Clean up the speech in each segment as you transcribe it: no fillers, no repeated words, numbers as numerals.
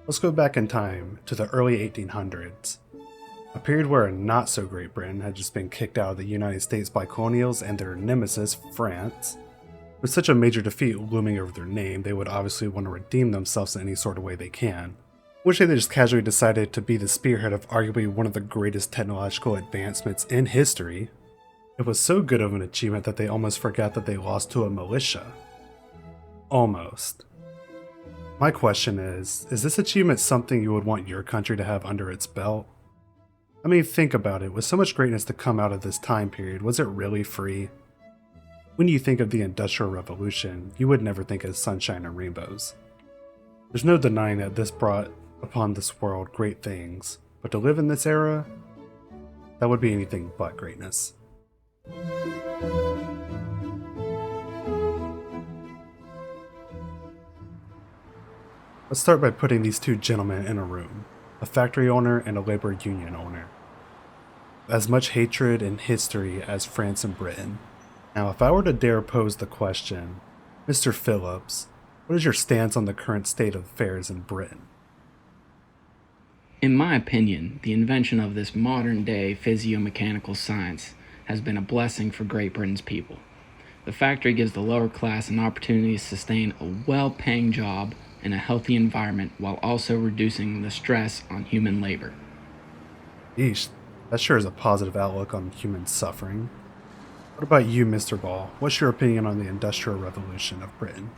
Let's go back in time to the early 1800s, a period where not so Great Britain had just been kicked out of the United States by colonials and their nemesis, France. With such a major defeat looming over their name, they would obviously want to redeem themselves in any sort of way they can. Which they just casually decided to be the spearhead of arguably one of the greatest technological advancements in history. It was so good of an achievement that they almost forgot that they lost to a militia. Almost. My question is this achievement something you would want your country to have under its belt? I mean, think about it. With so much greatness to come out of this time period, was it really free? When you think of the Industrial Revolution, you would never think of sunshine and rainbows. There's no denying that this brought upon this world great things, but to live in this era, that would be anything but greatness. Let's start by putting these two gentlemen in a room, a factory owner and a labor union owner. As much hatred in history as France and Britain. Now, if I were to dare pose the question, Mr. Phillips, what is your stance on the current state of affairs in Britain? In my opinion, the invention of this modern-day physiomechanical science has been a blessing for Great Britain's people. The factory gives the lower class an opportunity to sustain a well-paying job in a healthy environment while also reducing the stress on human labor. Yeesh, that sure is a positive outlook on human suffering. What about you, Mr. Ball? What's your opinion on the Industrial Revolution of Britain?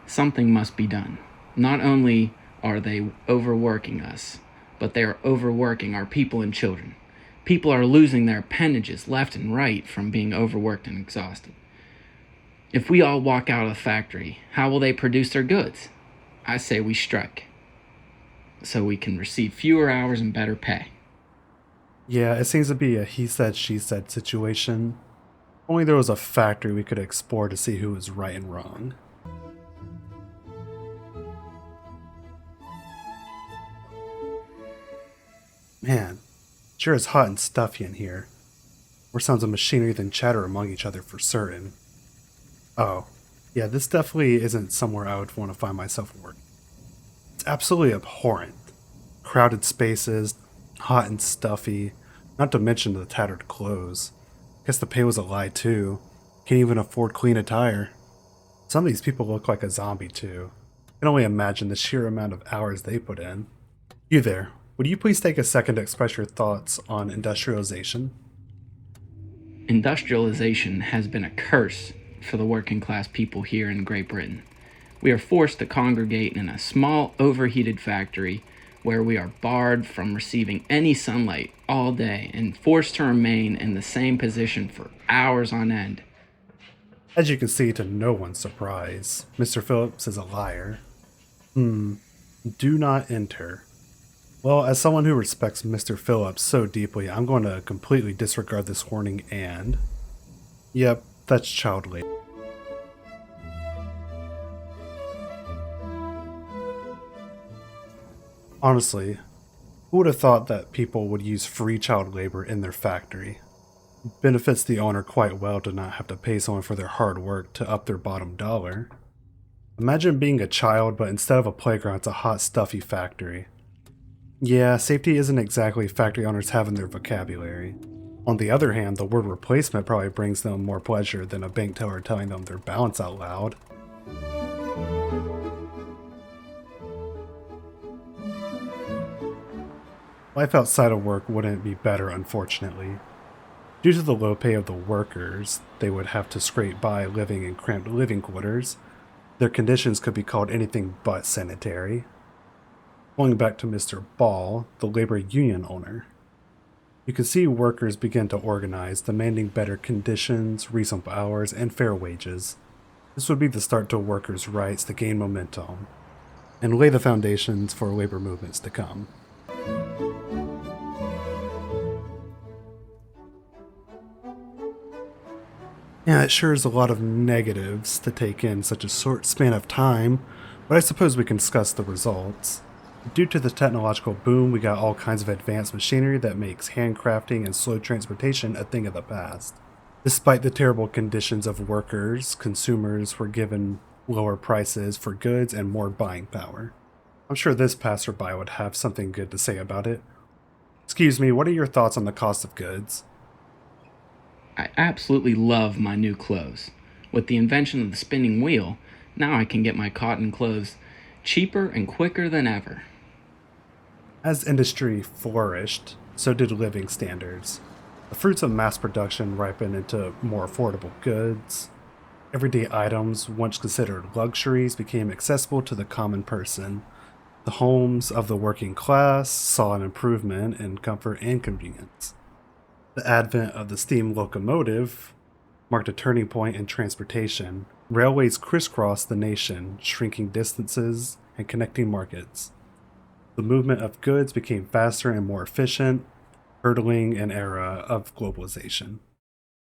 Something must be done. Not only are they overworking us, but they are overworking our people and children. People are losing their appendages left and right from being overworked and exhausted. If we all walk out of the factory, how will they produce their goods? I say we strike, so we can receive fewer hours and better pay. Yeah, it seems to be a he said, she said situation. Only there was a factory we could explore to see who was right and wrong. Man, sure is hot and stuffy in here. More sounds of machinery than chatter among each other for certain. Oh, yeah, this definitely isn't somewhere I would want to find myself working. It's absolutely abhorrent. Crowded spaces, hot and stuffy, not to mention the tattered clothes. Guess the pay was a lie too. Can't even afford clean attire. Some of these people look like a zombie too. I can only imagine the sheer amount of hours they put in. You there, would you please take a second to express your thoughts on industrialization? Industrialization has been a curse for the working class people here in Great Britain. We are forced to congregate in a small overheated factory where we are barred from receiving any sunlight all day and forced to remain in the same position for hours on end. As you can see, to no one's surprise, Mr. Phillips is a liar. Do not enter. Well, as someone who respects Mr. Phillips so deeply, I'm going to completely disregard this warning and... Yep, that's child labor. Honestly, who would have thought that people would use free child labor in their factory? It benefits the owner quite well to not have to pay someone for their hard work to up their bottom dollar. Imagine being a child, but instead of a playground, it's a hot, stuffy factory. Yeah, safety isn't exactly factory owners have in their vocabulary. On the other hand, the word replacement probably brings them more pleasure than a bank teller telling them their balance out loud. Life outside of work wouldn't be better, unfortunately. Due to the low pay of the workers, they would have to scrape by living in cramped living quarters. Their conditions could be called anything but sanitary. Going back to Mr. Ball, the labor union owner. You can see workers begin to organize, demanding better conditions, reasonable hours, and fair wages. This would be the start to workers' rights to gain momentum, and lay the foundations for labor movements to come. Yeah, it sure is a lot of negatives to take in such a short span of time, but I suppose we can discuss the results. Due to the technological boom, we got all kinds of advanced machinery that makes handcrafting and slow transportation a thing of the past. Despite the terrible conditions of workers, consumers were given lower prices for goods and more buying power. I'm sure this passerby would have something good to say about it. Excuse me, what are your thoughts on the cost of goods? I absolutely love my new clothes. With the invention of the spinning wheel, now I can get my cotton clothes cheaper and quicker than ever. As industry flourished, so did living standards. The fruits of mass production ripened into more affordable goods. Everyday items, once considered luxuries, became accessible to the common person. The homes of the working class saw an improvement in comfort and convenience. The advent of the steam locomotive marked a turning point in transportation. Railways crisscrossed the nation, shrinking distances and connecting markets. The movement of goods became faster and more efficient, hurdling an era of globalization.